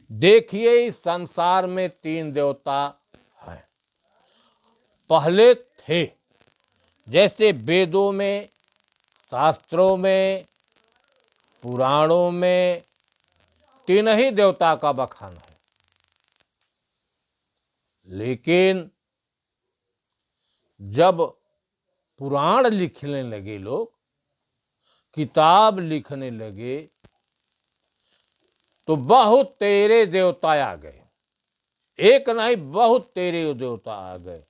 देखिए, इस संसार में 3 देवता हैं। पहले थे, जैसे वेदों में, शास्त्रों में, पुराणों में 3 ही देवता का बखान है। लेकिन जब पुराण लिखने लगे लोग, किताब लिखने लगे, तो बहुत तेरे देवता आ गए। एक नहीं, बहुत तेरे देवता आ गए।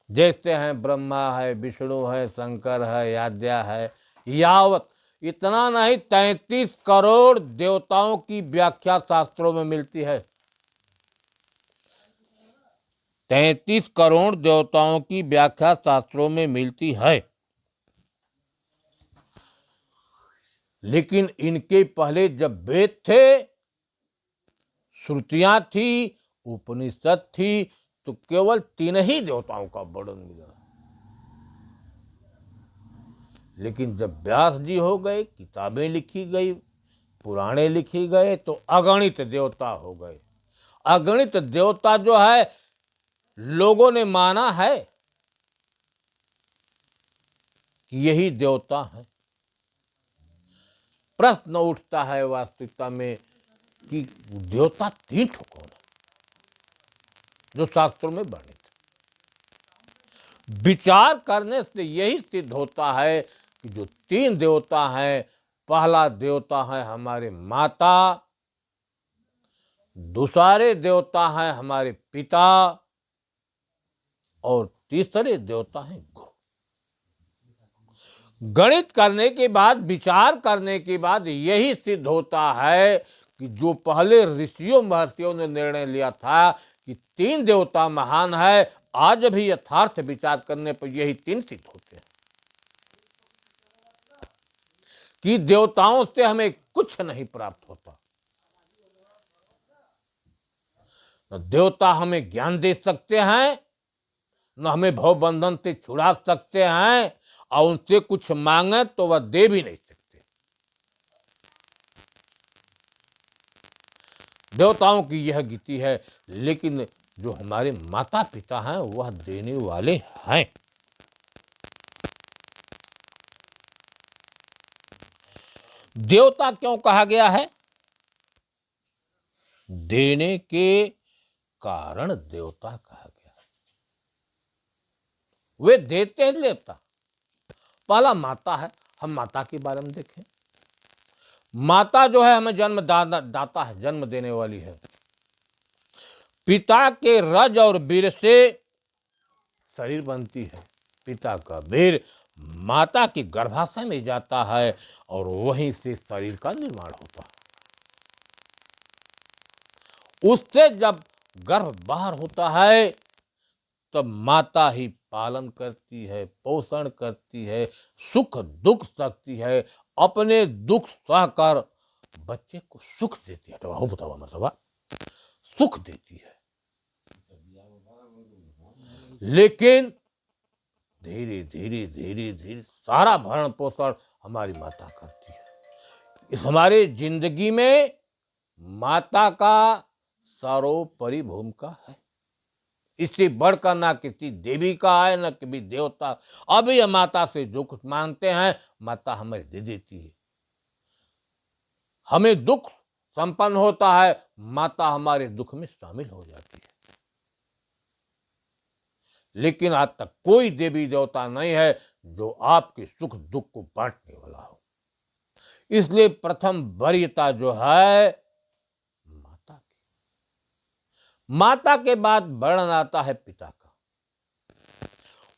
जैसे हैं ब्रह्मा है, विष्णु है, शंकर है, आद्या है, यावत इतना नहीं 33 करोड़ देवताओं की व्याख्या शास्त्रों में मिलती है। 33 करोड़ देवताओं की व्याख्या शास्त्रों में मिलती है। लेकिन इनके पहले जब वेद थे, श्रुतियां थी, उपनिषद थी, तो केवल 3 ही देवताओं का वर्णन मिला। लेकिन जब व्यास जी हो गए, किताबें लिखी गई, पुराणे लिखी गए, तो अगणित देवता हो गए। अगणित देवता जो है, लोगों ने माना है कि यही देवता है। प्रश्न उठता है वास्तविकता में कि देवता 3 ठो कौन है, जो शास्त्रों में वर्णित। विचार करने से यही सिद्ध होता है कि जो 3 देवता हैं, पहला देवता है हमारे माता, दूसरे देवता हैं हमारे पिता, और तीसरे देवता हैं गुरु। गणित करने के बाद, विचार करने के बाद यही सिद्ध होता है कि जो पहले ऋषियों महर्षियों ने निर्णय लिया था कि 3 देवता महान है, आज भी यथार्थ विचार करने पर यही 3 सिद्ध होते हैं कि देवताओं से हमें कुछ नहीं प्राप्त होता। न देवता हमें ज्ञान दे सकते हैं, न हमें भव बंधन से छुड़ा सकते हैं, और उनसे कुछ मांगे तो वह दे भी नहीं सकते। देवताओं की यह गति है। लेकिन जो हमारे माता पिता हैं, वह देने वाले हैं। देवता क्यों कहा गया है? देने के कारण देवता कहा गया। वे देते हैं देवता। पहला माता है। हम माता के बारे में देखें। माता जो है हमें जन्म दाता है, जन्म देने वाली है। पिता के रज और वीर से शरीर बनती है। पिता का वीर माता के गर्भाशय में जाता है और वहीं से शरीर का निर्माण होता है। उससे जब गर्भ बाहर होता है, तब माता ही पालन करती है, पोषण करती है, सुख दुख सकती है, अपने दुख सहकर बच्चे को सुख देती है। तो बताओ मतलब सुख देती है। लेकिन धीरे धीरे धीरे धीरे सारा भरण पोषण हमारी माता करती है। इस हमारे जिंदगी में माता का सर्वोपरि भूमिका है। इससे बढ़कर ना किसी देवी का है, ना किसी देवता। अभी हम माता से जो कुछ मांगते हैं, माता हमें दे देती है। हमें दुख संपन्न होता है, माता हमारे दुख में शामिल हो जाती है। लेकिन आज तक कोई देवी देवता नहीं है जो आपके सुख दुख को बांटने वाला हो। इसलिए प्रथम वरीयता जो है माता की। माता के बाद वर्णन आता है पिता का।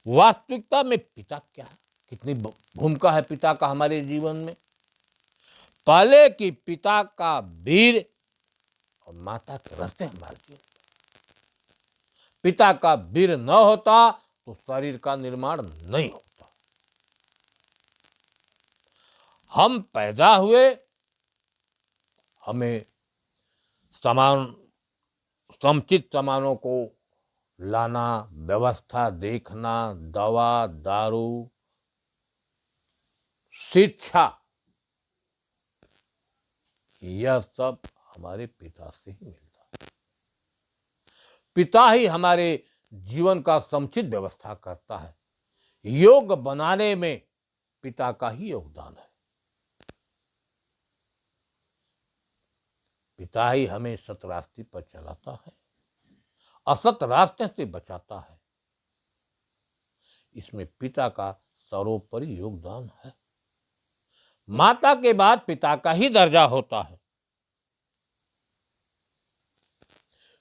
वास्तविकता में पिता क्या है, कितनी भूमिका है पिता का हमारे जीवन में। पहले की पिता का वीर और माता के रास्ते हमारे जीवन। पिता का वीर न होता तो शरीर का निर्माण नहीं होता। हम पैदा हुए, हमें समुचित सामानों को लाना, व्यवस्था देखना, दवा दारू, शिक्षा, यह सब हमारे पिता से ही मिलता है। पिता ही हमारे जीवन का समुचित व्यवस्था करता है। योग बनाने में पिता का ही योगदान है। पिता ही हमें सत रास्ते पर चलाता है, असत रास्ते से बचाता है। इसमें पिता का सर्वोपरि योगदान है। माता के बाद पिता का ही दर्जा होता है।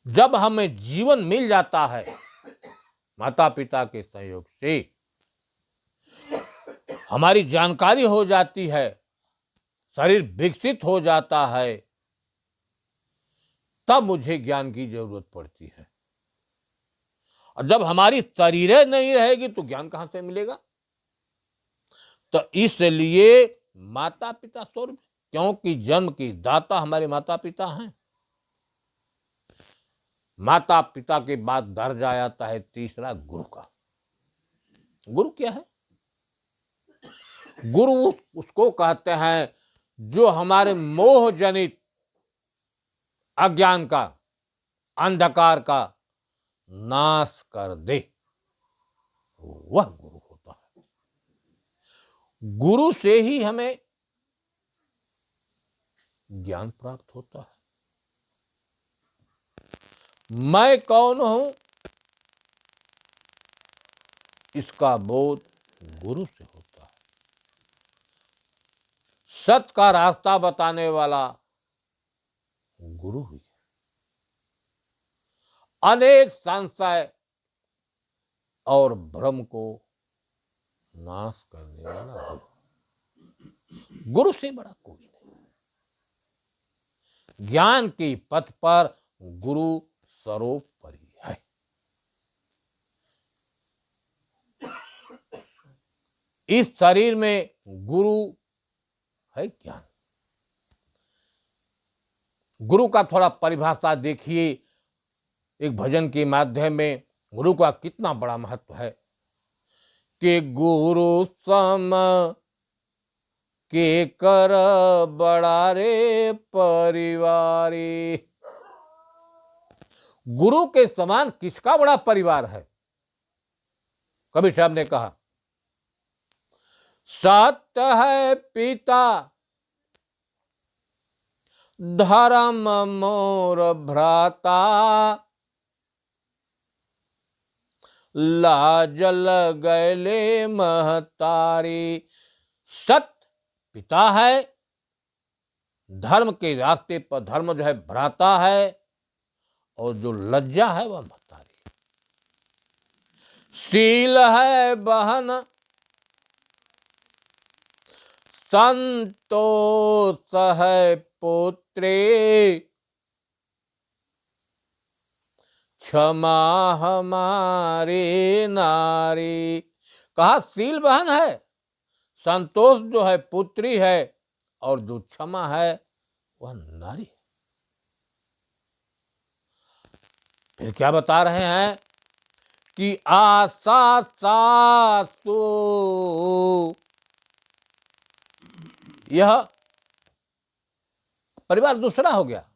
जब हमें जीवन मिल जाता है माता पिता के सहयोग से, हमारी जानकारी हो जाती है, शरीर विकसित हो जाता है, तब मुझे ज्ञान की जरूरत पड़ती है। और जब हमारी शरीर नहीं रहेगी तो ज्ञान कहां से मिलेगा? तो इसलिए माता पिता स्वरूप, क्योंकि जन्म की दाता हमारे माता पिता हैं। माता पिता के बाद दर्जा आता है तीसरा गुरु का। गुरु क्या है? गुरु उसको कहते हैं जो हमारे मोह जनित अज्ञान का, अंधकार का नाश कर दे, वह गुरु होता है। गुरु से ही हमें ज्ञान प्राप्त होता है। मैं कौन हूं, इसका बोध गुरु से होता है। सत्य का रास्ता बताने वाला गुरु ही है। अनेक संशय और भ्रम को नाश करने वाला गुरु। गुरु से बड़ा कोई नहीं। ज्ञान के पथ पर गुरु सर्वोपरि है। इस शरीर में गुरु है ज्ञान। गुरु का थोड़ा परिभाषा देखिए, एक भजन के माध्यम में गुरु का कितना बड़ा महत्व है कि गुरु सम के कर बड़ा रे परिवारी। गुरु के समान किसका बड़ा परिवार है? कबीर साहब ने कहा, सत्य है पिता धर्म मोर भ्राता, लाज लगैले महतारी। सत्य पिता है, धर्म के रास्ते पर धर्म जो है भ्राता है, और जो लज्जा है वह महतारी। शील है बहन संतोष है पुत्री, क्षमा हमारी नारी। कहा शील बहन है, संतोष जो है पुत्री है, और जो क्षमा है वह नारी है। फिर क्या बता रहे हैं कि आशा सासु, यह परिवार दूसरा हो गया।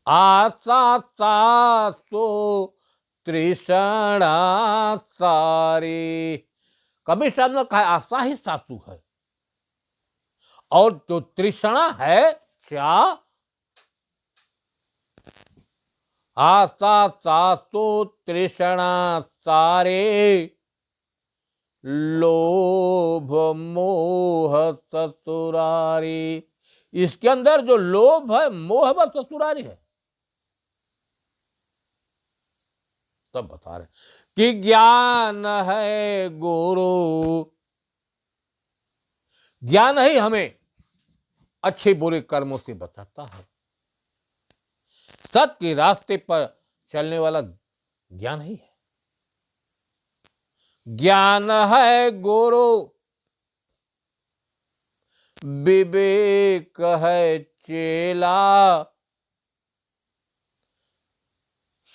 आशा सासु तृष्णा सारी। कबीर साहब ने कहा आशा ही सासू है, और जो तृष्णा है क्या? आशा सासु तृष्णा सारे, लोभ मोह ससुरारी। इसके अंदर जो लोभ है, मोह व ससुरारी है। तब बता रहे कि ज्ञान है गुरु, ज्ञान ही हमें अच्छे बुरे कर्मों से बचाता है। सत्य के रास्ते पर चलने वाला ज्ञान ही है। ज्ञान है गुरु, विवेक है चेला,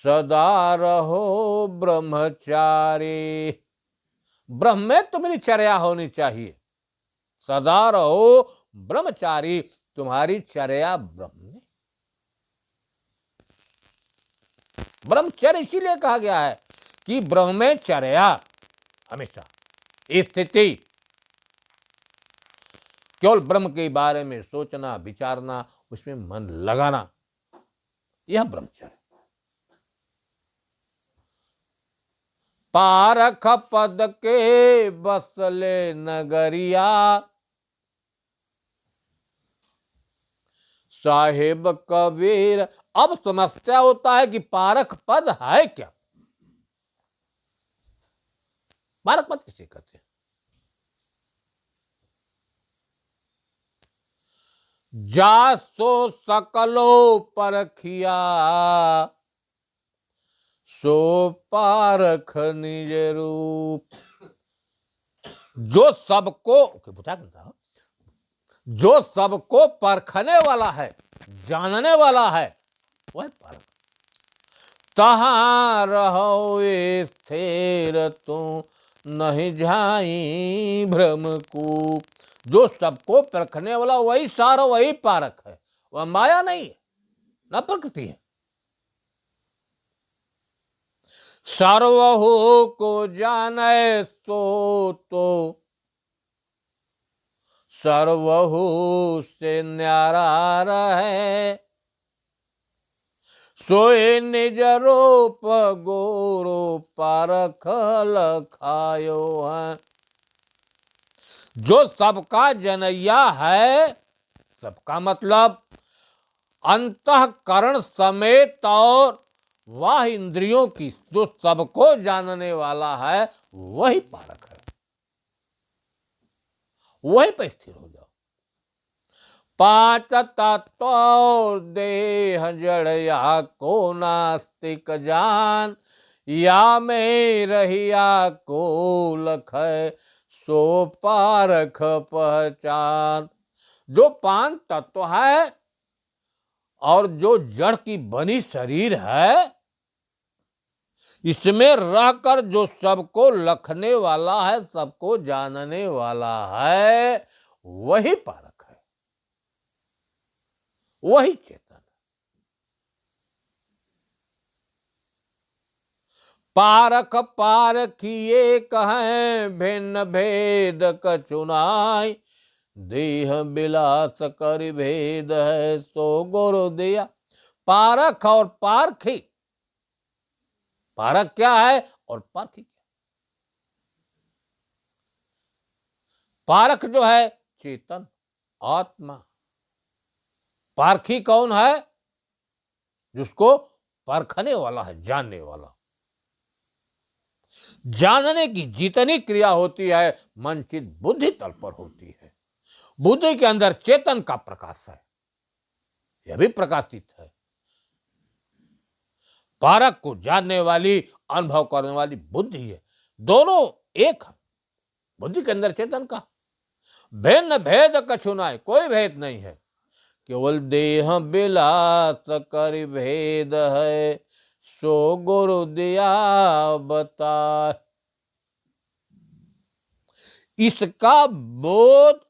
सदा रहो ब्रह्मचारी। ब्रह्म में तुम्हारी चर्या होनी चाहिए। सदा रहो ब्रह्मचारी, तुम्हारी चर्या ब्रह्म में। ब्रह्मचर्य इसीलिए कहा गया है कि ब्रह्म में चर्या, हमेशा स्थिति, केवल ब्रह्म के बारे में सोचना, विचारना, उसमें मन लगाना, यह ब्रह्मचर्य। पारख पद के बसले नगरिया, साहेब कबीर। अब समस्या होता है कि पारख पद है क्या? पारख पद किसे कहते हैं? जासो सकलो परखिया, सो पारख निज रूप। जो सबको पूछा था, जो सबको परखने वाला है, जानने वाला है, वह परख। तहां रहो स्थिर तू, नहीं जाई भ्रम कूप। जो सबको परखने वाला वही सारा, वही पारक है, वह माया नहीं है, न प्रकृति है। सर्वहु को जाने सो तो, सर्वहु से न्यारा रहे। सोए निज रूप गोरो पारख लखायो है। जो सबका जनैया है, सबका मतलब अंतःकरण समेत और वाह इंद्रियों की, जो सबको जानने वाला है, वही पारक है। वही पे स्थिर हो जाओ। पांच तत्व देह जड़ या को नास्तिक जान, या में रहिया को लख सो पारख पहचान। जो पांच तत्व है और जो जड़ की बनी शरीर है, इसमें रहकर जो सबको लखने वाला है, सबको जानने वाला है, वही पारक है, वही चेतन। पारख पारखिए कहें भिन्न भेद कचुनाई, देह बिलास कर भेद है सो गुरु दिया। पारख और पारखी, पारख क्या है और पारखी क्या? पारख जो है चेतन आत्मा, पारखी कौन है? जिसको परखने वाला है, जानने वाला। जानने की जितनी क्रिया होती है, मन चित बुद्धि तल पर होती है। बुद्धि के अंदर चेतन का प्रकाश है, यह भी प्रकाशित है। पारक को जानने वाली, अनुभव करने वाली बुद्धि है, दोनों एक है। बुद्धि के अंदर चेतन का भिन्न भेद कछु नाय, कोई भेद नहीं है, केवल देह बिलास कर भेद है सो गुरु दिया बता। इसका बोध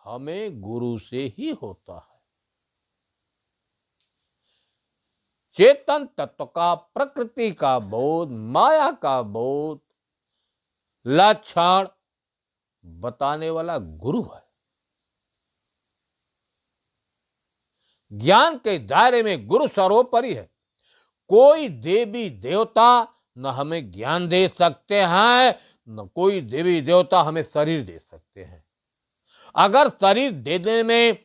हमें गुरु से ही होता है। चेतन तत्व का, प्रकृति का बोध, माया का बोध, लक्षण बताने वाला गुरु है। ज्ञान के दायरे में गुरु सर्वोपरि है। कोई देवी देवता न हमें ज्ञान दे सकते हैं, न कोई देवी देवता हमें शरीर दे सकते हैं। अगर शरीर देने में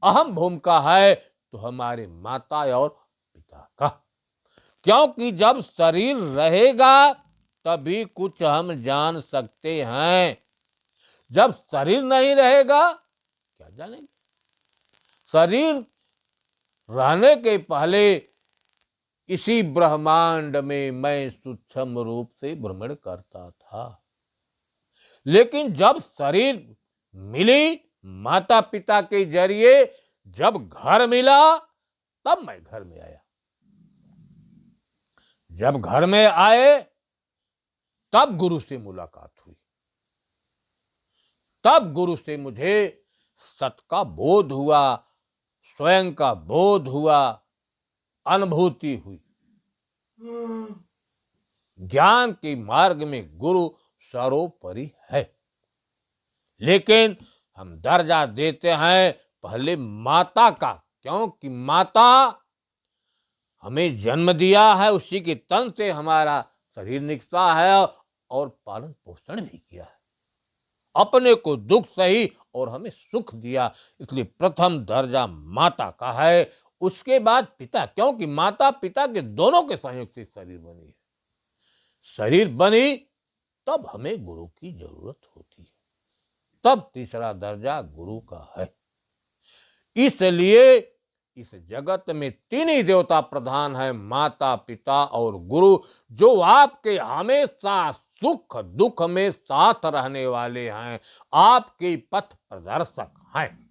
अहम भूमिका है तो हमारे माता और पिता का, क्योंकि जब शरीर रहेगा तभी कुछ हम जान सकते हैं। जब शरीर नहीं रहेगा क्या जानेंगे? शरीर रहने के पहले इसी ब्रह्मांड में मैं सूक्ष्म रूप से भ्रमण करता था, लेकिन जब शरीर मिली माता पिता के जरिए, जब घर मिला तब मैं घर में आया। जब घर में आए तब गुरु से मुलाकात हुई। तब गुरु से मुझे सत का बोध हुआ, स्वयं का बोध हुआ, अनुभूति हुई। ज्ञान के मार्ग में गुरु सर्वोपरि है, लेकिन हम दर्जा देते हैं पहले माता का, क्योंकि माता हमें जन्म दिया है, उसी के तन से हमारा शरीर निकला है और पालन पोषण भी किया है, अपने को दुख सही और हमें सुख दिया, इसलिए प्रथम दर्जा माता का है। उसके बाद पिता, क्योंकि माता पिता के दोनों के सहयोग से शरीर बनी है। शरीर बनी तब हमें गुरु की जरूरत होती है, तब तीसरा दर्जा गुरु का है। इसलिए इस जगत में तीन ही देवता प्रधान है, माता पिता और गुरु, जो आपके हमेशा सुख दुख में साथ रहने वाले हैं, आपके पथ प्रदर्शक हैं।